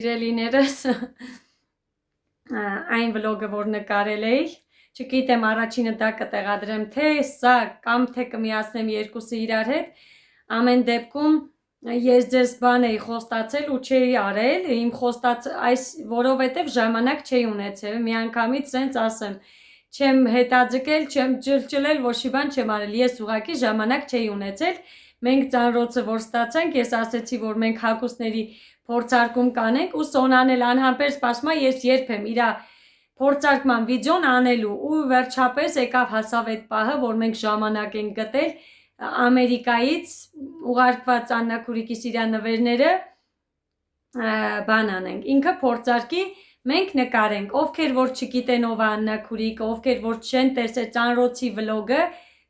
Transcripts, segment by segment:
Սիրելիներս այն վլոգը, որ նկարել էի, չգիտեմ առաջինը դա կտեղադրեմ թե սա կամ թե կմիացնեմ երկուսը իրար հետ, ամեն դեպքում ես ձեզ բան էի խոստացել ու չէի արել, իմ որովհետև ժամանակ չէի ունեցել, միանգամից սենց ասեմ, չեմ հետաձգել, չեմ ջլջլել, ոչի բան չեմ արել, ես ուղղակի ժամանակ չէի ունեցել, մենք ծանրոցը որ ստացանք, ես ասեցի, որ մենք հագուստների փորձարկում կանենք ու Սոնան էլ անհամբեր սպասում է ես երբ եմ իր փորձարկման վիդեոն անելու ու վերջապես եկավ հասավ այդ պահը, որ մենք ժամանակ ենք գտել Ամերիկայից ուղարկված Աննա Քուրիկիս իր նվերները բան անենք, ինքը փորձարկի, մենք նկարենք, ովքեր որ չգիտեն ով է Աննա Քուրիկը, ովքեր որ չեն տեսել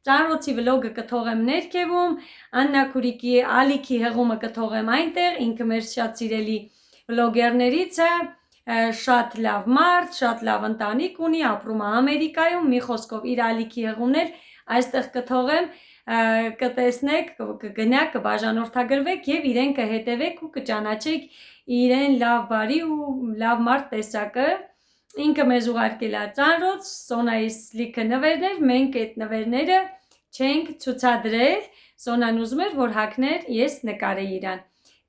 Ծանրոցի վլոգը կթողեմ ներքևում, Աննա Քուրիկի ալիքի հղումը կթողեմ այնտեղ, ինքը մեր շատ սիրելի վլոգերներից է, շատ լավ մարդ, շատ լավ ընտանիք ունի, ապրում է Ամերիկայում, մի խոսքով իր ալիքի հղումներ այստեղ կթողեմ, կտեսնեք, կգնաք, կբաժանորդագրվեք եւ իրեն կհետևեք ու կճանաչեք իրեն լավ բարի ու լավ մարդ տեսակը ինքը մեզ ուղարկել է ծանրոց, Սոնայիս լիքը նվերներ, մենք այդ նվերները չենք ցուցադրել, Սոնան ուզում էր, որ հագներ ես նկարեի իրան։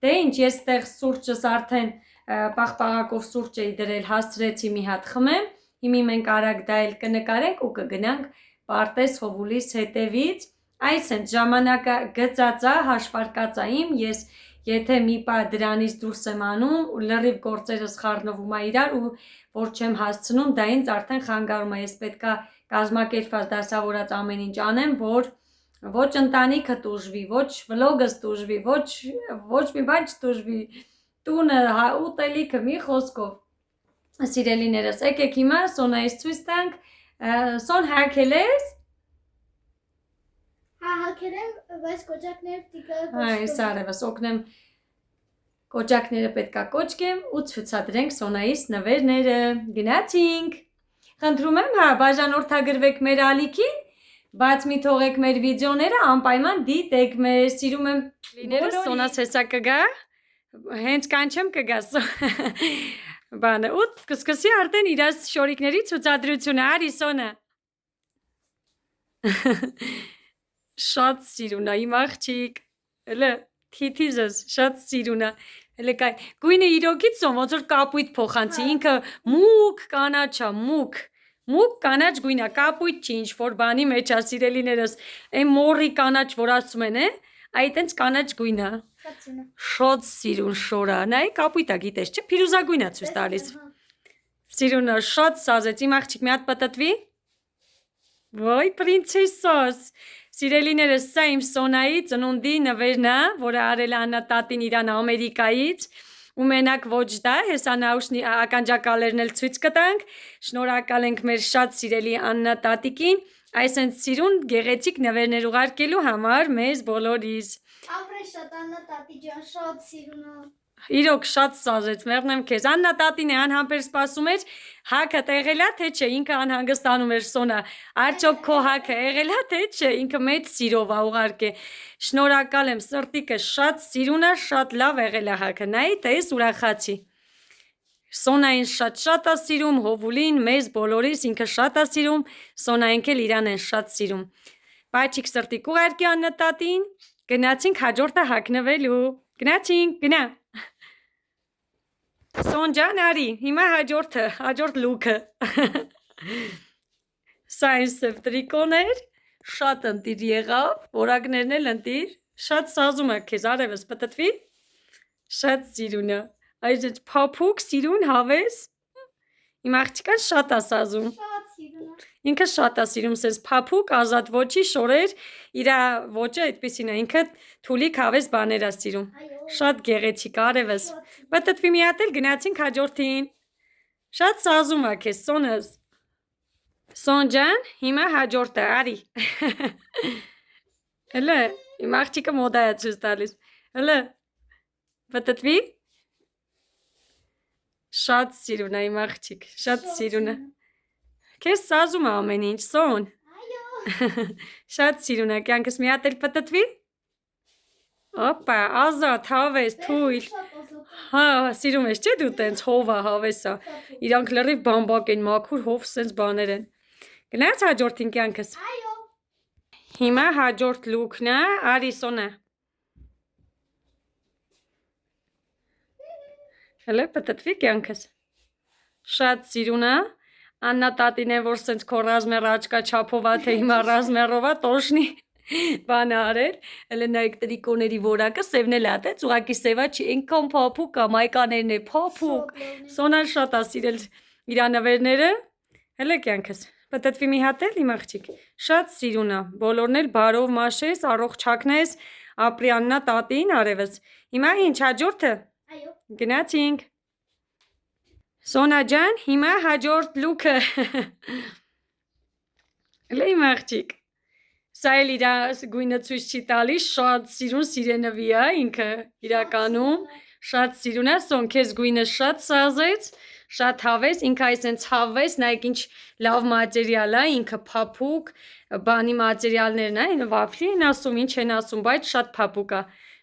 Դե ինչ, ես տեղ սուրճս արդեն պաղպաղակով սուրճ էի դրել, հասցրեցի մի հատ խմեմ, հիմի մենք արագ դա էլ կնկարենք ու կգնանք Պարտես Հովուլիս հետևից, այսինքն ժամանակը գծած է, հաշվարկած է իմ, ես եթե մի պա դրանից դուրս եմ անում, լրիվ գործերս խառնվում է իրար ու որ չեմ հասցնում, դա ինձ արդեն խանգարում է, ես պետքա կազմակերպված դասավորած ամեն ինչ անեմ, որ ոչ ընտանիքը տուժվի, ոչ վլոգս տուժվի, ոչ մի բան չտուժվի, տունը, ուտելիքը, մի խոսքով, սիրելիներս, եկեք հիմա Սոնայից ցույց տանք, Սոն հագել ես? Հա, հագել եմ, բայց կոճակները տիկը այս արևս օգնեմ կոճակները պետքա կոճկեմ ու ցուցադրենք Սոնայիս նվերները, գնացինք, խնդրում եմ, հա, բաժանորդագրվեք մեր ալիքին, բաց մի թողեք մեր վիդեոները, անպայման դիտեք մեզ, սիրում եմ լիներս, Սոնաս հեսա կգա, հենց կանչեմ կգա բանը, ու կսկսի արդեն իրաս շորիկների ցուցադրությունը, արի Սոնա շատ սիրուն է, իմ աղջիկ, հələ թիթիզս, շատ սիրուն է, հələ կայ, գույնը իրոքից Սոն, ոնց որ կապույտ փոխանցի, ինքը մուկ կանաչ է, մուկ կանաչ գույն է, կապույտ չի, ինչ որ բանի մեջ է, սիրելիներս, այն մորի կանաչ, որ ասում են, այդ տենց կանաչ գույն է, շատ սիրուն շոր է, նայ կապույտ է, գիտես, չէ, փիրուզագույն է ցույց տալիս, սիրուն է, շատ սազեց, իմ աղջիկ մի հատ պտտվի, ոյ պրինցեսոս, սիրելիներս, սա իմ Սոնայի ծնունդի նվերն է, որը արել է Աննա տատին իրան Ամերիկայից, ու մենակ ոչ դա, հեսա նաուշնի ականջակալերն էլ ցույց կտանք, շնորհակալ ենք մեր շատ սիրելի Աննա տատիկին, այսենց սիրուն գեղեցիկ նվերներ ուղարկելու համար մեզ բոլորիս։ Ապրես շատ Աննա տատի ջան, շատ սիրուն է։ Իրոք շատ սազեց, մեղնեմ քեզ, Աննա տատին է անհամբեր սպասում էր, հաքը եղել է թե չէ, ինքը անհանգստանում էր Սոնա, արդյոք քո հաքը եղել է թե չէ, ինքը մեծ սիրով է ուղարկե, շնորհակալ եմ, սրտիկը շատ սիրուն է, շատ լավ եղել է հաքը, նայի տես ուրախացի, Սոնային շատ է սիրում, Հովուլին, մեզ բոլորիս, ինքը շատ է սիրում, Սոնայինք էլ իրան են շատ սիրում, պաչիկ սրտիկ ուղարկի Աննա տատին, գնացինք հաջորդը հագնվելու, գնացինք, գնա Սոն ջան արի, հիմա հաջորդ լուքը, սա այն սև տրիկոն էր, շատ ընտիր եղավ, որակներն էլ ընտիր, շատ սազում է քեզ արևս պտտվի, շատ սիրուն է, այս փափուկ սիրուն հավես, իմ աղջիկան շատ է սազում, ինքը շատ է սիրում սենց փափուկ ազատ ոչի շորեր, իրա ոչը այդպեսին է, ինքը թուլիկ հավես բաներ է սիրում, շատ գեղեցիկ արևս, պտտվի մի հատ էլ գնացինք հաջորդին, շատ սազում է քեզ Սոնս, Սոն ջան, հիմա հաջորդը, արի, հələ, իմ աղջիկը մոդա է ցույց տալիս, հələ, պտտվի, շատ սիրուն է իմ աղջիկ, շատ սիրուն է, քեզ սազում է ամեն ինչ, Սոն, շատ սիրուն է, կյանքս մի հատ էլ պտտվի, Օպա, ազատ, հավես, թույլ, Հա, սիրում ես չէ՞ դու տենց հովա հավեսա։ Իրանք լրիվ բամբակ են, մաքուր հով սենց բաներ են։ Գնաց հաջորդին կյանքս։ Այո։ Հիմա հաջորդ լուքն է, արի Սոնա։ Հələ պատտվի կյանքս։ Շատ սիրուն է։ Աննա տատին է, որ սենց քո ռազմեր աչկա չափովա, թե հիմա ռազմերովա տոշնի բան արել։ Հələ նայեք տրիկոների որակը սևն էլ է, թե ծուղակի սևա չի, այնքան փափուկ է, մայկաներն է փափուկ։ Սոնան շատ է սիրել իր նվերները։ Հələ կյանքս։ Պատտվի մի հատ էլ իմ աղջիկ։ Շատ սիրուն է։ Բոլորն էլ բարով մաշես, առողջ չակնես, ապրի Աննա տատին արևս։ Հիմա ինչ հաջորդը։ Այո։ Գնացինք։ Սոնա ջան, հիմա հաջորդ լուքը։ Հələ իմ աղջիկ։ Սա էլ իր գույնը ցույց չի տալիս, շատ սիրուն սիրենավի է ինքը իրականում, շատ սիրուն է, Սոն քեզ գույնը շատ սազեց, շատ հավես, ինքը այսենց հավես, նայեք ինչ լավ մատերիալ է, ինքը փափուկ, բանի մատերիալներն են, վաֆլի են ասում, ինչ են ասում, բայց շատ փափուկ է։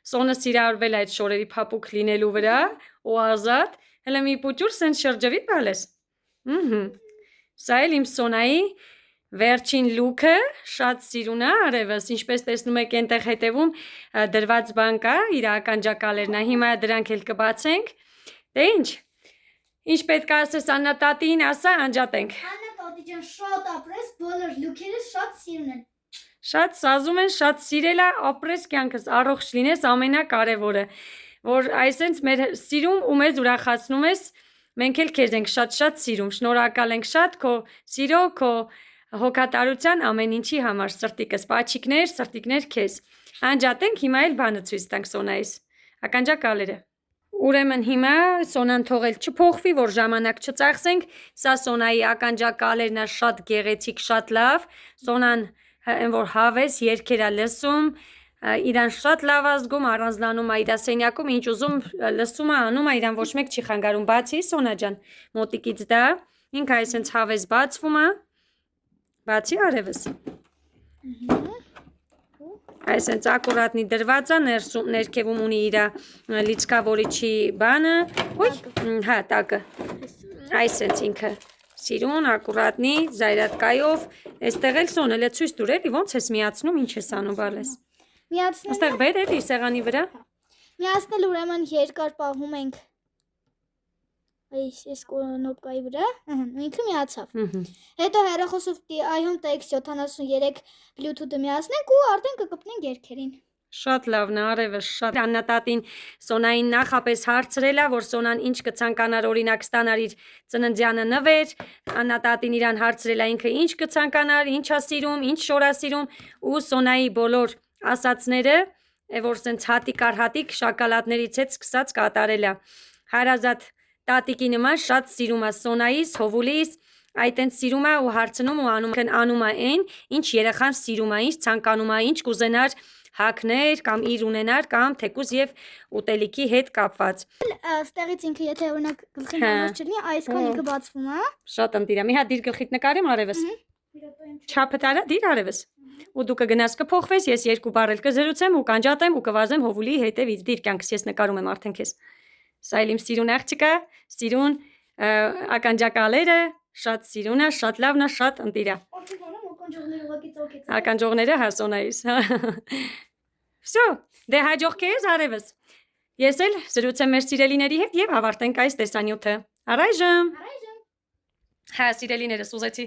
Սոնը սիրարվել է այդ շորերի փափուկ լինելու վրա, ու ազատ, հələ մի փուճուր սենց շրջվի բալես։ Սա էլ իմ Սոնայի վերջին լուքը, շատ սիրուն է արևս, ինչպես տեսնում եք այնտեղ հետևում դրված բան կա, իր ականջակալերն է, հիմա դրանք էլ կբացենք, դե ինչ պետք է ասես Աննա տատին, ասա անջատենք։ Աննա տատի ջան, շատ ապրես, բոլոր լուքերը շատ սիրուն են։ Շատ սազում են, շատ սիրել է, ապրես կյանքս, առողջ լինես, ամենակարևորը, որ այսենց մեր սիրում ու մեզ ուրախացնում ես, մենք էլ քեզ ենք շատ սիրում, շնորհակալ ենք շատ քո սիրո, քո հոգատարության ամեն ինչի համար, սրտիկս, պաչիկներ, սրտիկներ քեզ։ Անջատենք, հիմա էլ բանը ցույց տանք Սոնայիս։ Ականջակալերը։ Ուրեմն հիմա Սոնան թողել չփոխվի, որ ժամանակ չծախսենք, սա Սոնայի ականջակալերն է, շատ գեղեցիկ, շատ լավ։ Սոնան այն որ հավես երգեր է լսում, իրան շատ լավ ազգում, առանձնանում է իր սենյակում, ինչ ուզում լսում է, անում է, իրան ոչ մեկ չի խանգարում, բացի Սոնա ջան, մոտիկից դա, ինքը այսենց հավես բացվում է, բացի արևս։ Այսենց ակուրատնի դրված է, ներքևում ունի իր լիցքավորիչի բանը, հա, տակը, այսենց ինքը սիրուն, ակուրատնի, զայրատկայով, այստեղ էլ Սոն, էլ է ցույց տուր էլի, ոնց ես միացնում, ինչ ես անում բալես։ Այստեղ բեր էլի սեղանի վրա։ Միացնել ուրեմն երկար պահում ենք այս կնոպկայի վրա, ինքը միացավ։ Հետո հեռախոսով iPhone TX73 Bluetooth-ը միացնենք ու արդեն կկպնենք երգերին։ Շատ լավն է, արևը շատ։ Աննա տատին Սոնային նախապես հարցրել է, որ Սոնան ինչ կցանկանար, օրինակ ստանար իր ծննդյանը նվեր, Աննա տատին իրան հարցրել է ինքը ինչ կցանկանար, ինչ է սիրում, ինչ շոր է սիրում, ու Սոնայի բոլոր ասածները, որ սենց հատիկ առ հատիկ շակալատներից հետ սկսած կատարել է։ Հարազատ տատիկի նման շատ սիրում է Սոնայիս, Հովուլիս, այտենց սիրում է ու հարցնում ու անում է այն, ինչ երեխան սիրում է, ինչ ցանկանում է, ինչ կուզենար հակներ կամ իր ունենար կամ թեկուզ եւ ուտելիքի հետ կապված։ Ստեղից ինքը եթե օրինակ գլխին համար չլինի, այսքան ինքը բացվում է։ Շատ ընտիր է։ Մի հատ դիր գլխիդ նկարեմ արևս։ Չափը տարա դիր արևս։ Ու դու կգնաս կփոխվես, ես երկու բառ էլ կզրուցեմ ու կանջատեմ ու կվազեմ Հովուլի հետևից դիր կյանքս ես նկարում եմ արդեն քեզ։ Սա էլ իմ սիրուն աղջիկը, սիրուն ականջակալերը, շատ սիրուն է, շատ լավն է, շատ ընտիր է։ Ականջողները հասոնայիս։ Всё, դե հաջող քեզ արևս։ Ես էլ զրուցեմ մեր սիրելիների հետ եւ ավարտենք այս տեսանյութը։ Առայժմ։ Հա, սիրելիներս, ուզեցի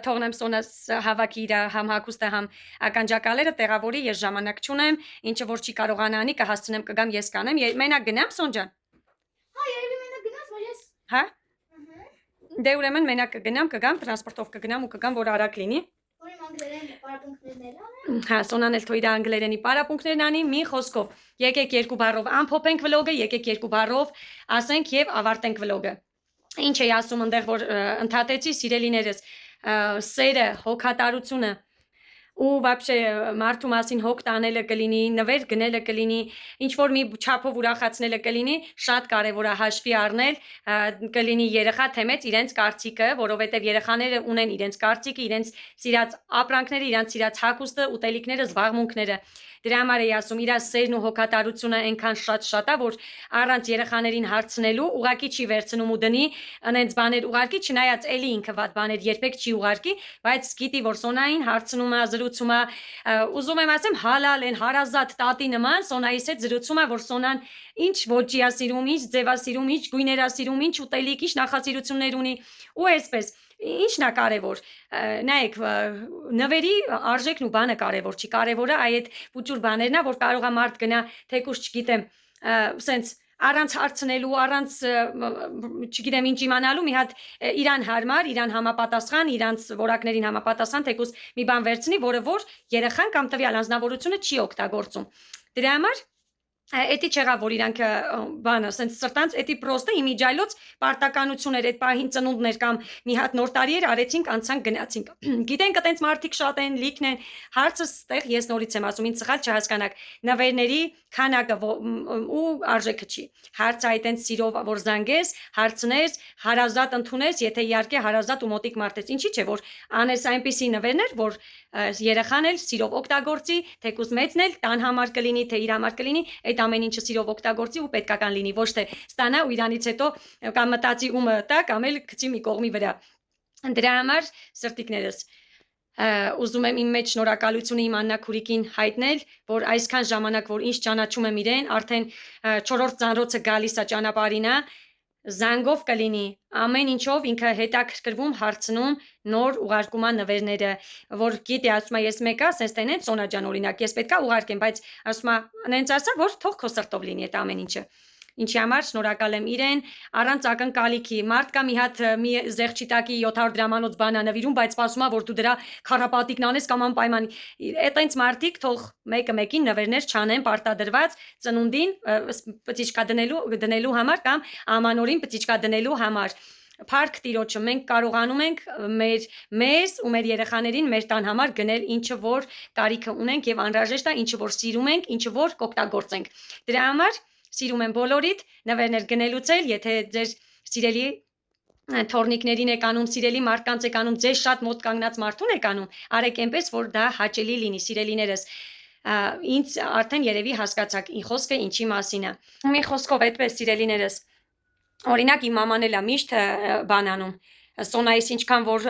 թողնեմ Սոնաս հավաքի իր համ հագուստը, համ ականջակալերը տեղավորի, ես ժամանակ չունեմ, ինչը որ չի կարողանա անի, կհասցնեմ կգամ ես կանեմ, մենակ գնամ Սոն ջան։ Հա, երևի մենակ գնաս, որ ես։ Հա։ Դե ուրեմն մենակ կգնամ, կգամ, տրանսպորտով կգնամ ու կգամ, որ արագ լինի։ Ուրեմն անգլերեն պարապմունքներն ան։ Հա, Սոնան էլ թող իր անգլերենի պարապմունքներն անի, մի խոսքով։ Եկեք երկու բառով ամփոփենք վլոգը, եկեք երկու բառով ասենք եւ ավարտենք վլոգը։ Ինչ էի ասում այնտեղ որ ընդհատեցի սիրելիներս, սերը, հոգատարությունը ու вообще մարդու մասին հոգ տանելը կլինի, նվեր գնելը կլինի, ինչ որ մի չափով ուրախացնելը կլինի, շատ կարևոր է հաշվի առնել, կլինի երեխա թե մեծ իրենց կարծիքը, որովհետև երեխաները ունեն իրենց կարծիքը, իրենց սիրած ապրանքները, իրենց սիրած հագուստը, ուտելիքները, զբաղմունքները։ Դրա համար էի ասում, իր սերն ու հոգատարությունը այնքան շատ է, որ առանց երեխաներին հարցնելու ուղակի չի վերցնում ու դնի, անենց բաներ ուղարկի, չնայած էլի ինքը վատ բաներ երբեք չի ուղարկի, բայց գիտի որ Սոնային հարցնում է, զրուցում է, ուզում եմ ասեմ հալալ են հարազատ տատի նման Սոնայիս հետ զրուցում է, որ Սոնան ինչ ոճի է սիրում, ինչ ձև է սիրում, ինչ գույներ է սիրում, ինչ ուտելիք, ինչ նախասիրություններ ունի ու այսպես Ինչն է կարևոր նայեք նվերի արժեքն ու բանը կարևոր չի կարևորը այդ փուճուր բաներն է որ կարող է մարդ գնա թեկուզ չգիտեմ սենց առանց հարցնելու առանց չգիտեմ ինչ իմանալու մի հատ իրան հարմար իրան համապատասխան իրանց որակներին համապատասխան թեկուզ մի բան վերցնի որը որ երեխան կամ տվյալ անձնավորությունը չի օգտագործում դրա համար Էդի չեղավ որ իրանք բանը սենց սրտանց էդի պրոստը իմիջայլոց պարտականություն էր այդ պահին ծնունդներ կամ մի հատ նոր տարի էր արեցինք անցանք գնացինք գիտենք այտենց մարդիկ շատ են լիքն են հարցը ստեղ ես նորից եմ ասում ինձ սխալ չհասկանաք նվերների քանակը ու արժեքը չի հարցը այտենց սիրով որ զանգես հարցնես հարազատ ընդունես եթե իհարկե հարազատ ու մոտիկ մարդ ես ինչի՞ չէ որ անես այնպիսի նվերներ որ երեխան էլ սիրով օգտագործի թեկուզ մեծն էլ տան համար կլինի թե իր համար կլինի այդ ամեն ինչը սիրով օգտագործի ու պետքական լինի ոչ թե ստանա ու իրանից հետո կամ մտածի ու մտա կամ էլ գցի մի կողմի վրա դրա համար սրտիկներս ուզում եմ իմ մեջ շնորհակալությունը իմ Աննա Քուրիկին հայտնել որ այսքան ժամանակ որ ինչ ճանաչում եմ իրեն արդեն 4-րդ ծանրոցը գալիս է ճանապարհինա Զանգով կլինի ամեն ինչով ինքը հետաքրքրվում հարցնում նոր ուղարկում է նվերները որ գիտի ասում է ես մեկա sense տենեն Սոնա ջան օրինակ ես պետքա ուղարկեմ բայց ասում է նենց ասա որ թող քո սրտով լինի այդ ամեն ինչը ինչի համար շնորհակալ եմ իրեն առանց ակնկալիքի մարդ կա մի հատ մի զեղչի տակի 700 դրամանոց բանա նվիրում բայց սպասում է որ դու դրա քարապատիկն անես կամ անպայման այտենց մարդիկ թող մեկը մեկին նվերներ չանեն պարտադրված ծնունդին պծիճկա դնելու համար կամ ամանորին պծիճկա դնելու համար Փառք Տիրոջը մենք կարողանում ենք մեզ ու մեր երեխաներին մեր տան համար գնել ինչը որ կարիքը ունենք եւ անհրաժեշտ է ինչը որ սիրում ենք ինչը որ կօգտագործենք դրա համար Սիրում եմ բոլորիդ նվերներ գնելուց էլ եթե ձեր սիրելի թորնիկներին եք անում սիրելի մարդկանց եք անում ձեզ շատ մոտ կանգնած մարդուն եք անում արեք այնպես որ դա հաճելի լինի սիրելիներս ինձ արդեն երևի հասկացաք ին խոսքը ինչի մասին է մի խոսքով այդպես սիրելիներս օրինակ իմ մաման էլ է միշտ բան անում Սոնայից ինչքան որ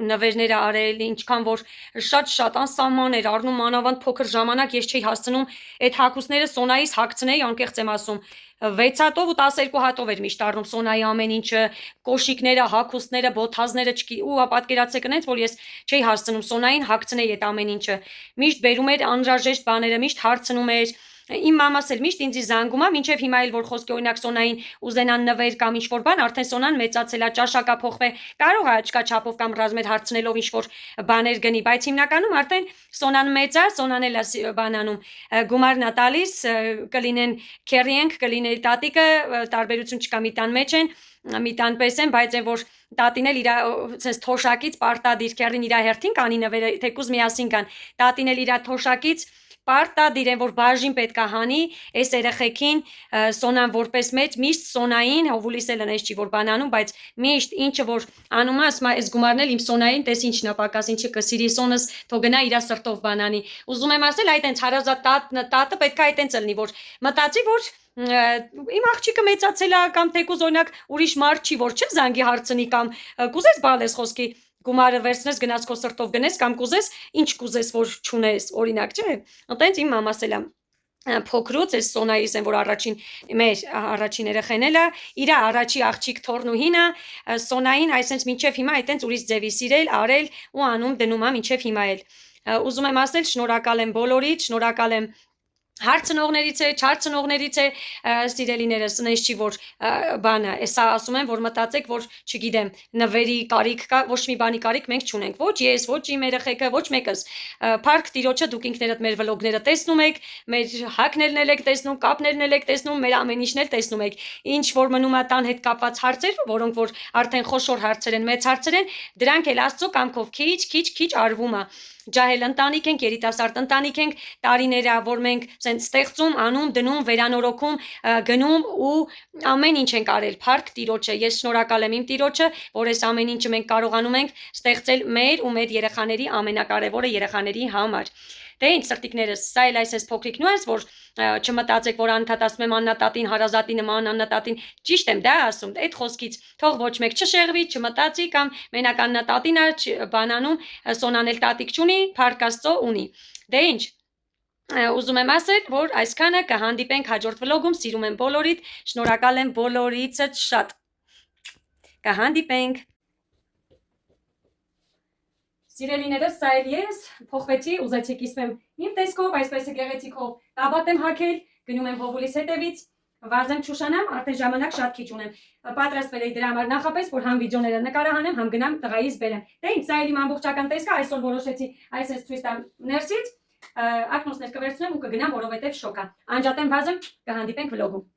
նվերներ արել, ինչքան որ շատ անսահման էր առնում մանավանդ փոքր ժամանակ ես չի հասցնում այդ հագուստները Սոնայից հագցնեի անկեղծ եմ ասում 6 հատով ու 12 հատով էր միշտ առնում Սոնայի ամեն ինչը կոշիկները, հագուստները, բոթազները ու պատկերացեք այնց որ ես չի հասցնում Սոնային հագցնեի այդ ամեն ինչը միշտ բերում էր անհրաժեշտ բաները միշտ հարցնում էր Իմ մամաս էլ միշտ ինձի զանգում է, մինչև հիմա էլ որ խոսքի օրինակ Սոնային ուզենան նվեր կամ ինչ-որ բան, արդեն Սոնան մեծացել է, ճաշակա փոխվել, կարող է աչքա չափով կամ ռազմեր հարցնելով ինչ-որ բաներ գնի, բայց հիմնականում արդեն Սոնան մեծ է, Սոնան էլ է բանանում, գումարն է տալիս, կլինեն քերիենք, կլիներ տատիկը, տարբերություն չկա մի տան մեջ են մի տան պես են, բայց այն որ տատին էլ իր sense թոշակից պարտադիր քերին իր հերթին կանի նվերը, թեկուզ միասին կան, տատին էլ իր թոշակից պարտադիր են որ բաժին պետք է հանի այս երեխեքին Սոնան որպես մեծ միշտ Սոնային հովուլիս էլ այնպես չի որ բանանում բայց միշտ ինչը որ անում է ասում է այս գումարն էլ իմ Սոնային տես ինչն է պակաս ինչը կսիրի Սոնս թող գնա իր սրտով բանանի ուզում եմ ասել այդ այնց հարազատ տատը պետք է այդ այնց լինի որ մտածի որ իմ աղջիկը մեծացել է կամ թեկուզ օրինակ ուրիշ մարդ չի որ չէ զանգի հարցնի կամ կուզես բալես խոսքի գումարը վերցնես գնաս քո սրտով գնես կամ կուզես ինչ կուզես որ չունես օրինակ չէ այտենց իմ մամաս էլ է փոքրուց այս Սոնայից են որ առաջին մեր առաջին երեխեն էլ է իր առաջի աղջիկ թորնուհին է Սոնային այսպես մինչև հիմա այտենց ուրիշ ձևի սիրել արել ու անում դնում է մինչև հիմա էլ ուզում եմ ասել շնորհակալ եմ բոլորիդ շնորհակալ եմ Հարցնողներից է, չարցնողներից է, սիրելիներս, նես չի որ բանը, սա ասում եմ, որ մտածեք, որ չգիտեմ, նվերի կարիք կա, ոչ մի բանի կարիք մենք չունենք, ոչ ես, ոչ իմ երեխեքը, ոչ մեկս, Փառք Տիրոջը դուք ինքներդ մեր վլոգները տեսնում եք, մեր հակներն եք տեսնում, կապներն եք տեսնում, մեր ամեն ինչն էլ տեսնում եք, ինչ որ մնում է տան հետ կապված հարցեր, որոնք որ արդեն խոշոր հարցեր են, մեծ հարցեր են, դրանք էլ Աստծո կամքով քիչ արվում է ջահել ընտանիք ենք, երիտասարդ ընտանիք ենք, տարիները, որ մենք սենց ստեղծում, անում, դնում, վերանորոգում, գնում ու ամեն ինչ ենք արել, Փառք Տիրոջը, ես շնորհակալ եմ իմ Տիրոջը, որ այս ամեն ինչը մենք կարողանում ենք ստեղծել մեր ու մեր երեխաների ամենակարևորը երեխաների համար։ Դե ինչ սրտիկներս, սա էլ այսպես փոքրիկ նյուանս, որ չմտածեք, որ անընդհատ ասում եմ Աննատատին, հարազատի նման Աննատատին, ճիշտ եմ դա ասում, այդ խոսքից թող ոչ մեկ չշեղվի, չմտածի կամ մենակ Աննատատին է բանանում, Սոնան էլ տատիկ չունի, Փառք Աստծո ունի։ Դե ինչ ուզում եմ ասել, որ այսքանը կհանդիպենք հաջորդ վլոգում, սիրում եմ բոլորիդ, շնորհակալ եմ բոլորիցդ շատ։ Կհանդիպենք։ Սիրելիներս, սա էլ ես փոխվեցի, ուզեցի կիսվեմ իմ տեսքով, այսպես է գեղեցիկով տաբատ եմ հագել, գնում եմ հովուլիս հետևից, վազեմ չուշանամ, արդեն ժամանակ շատ քիչ ունեմ։ Պատրաստվել էի դրա համար նախապես, որ համ վիդեոները նկարահանեմ, համ գնամ տղայիս բերեմ։ Դե ինչ, սա էլ իմ ամբողջական տեսքը, այսօր որոշեցի այսպես ցույց տամ ներսից, ակնոցներ կվերցնեմ ու կգնամ, որովհետև շոկ է։ Անջատեմ վազեմ, կհանդիպենք վլոգում։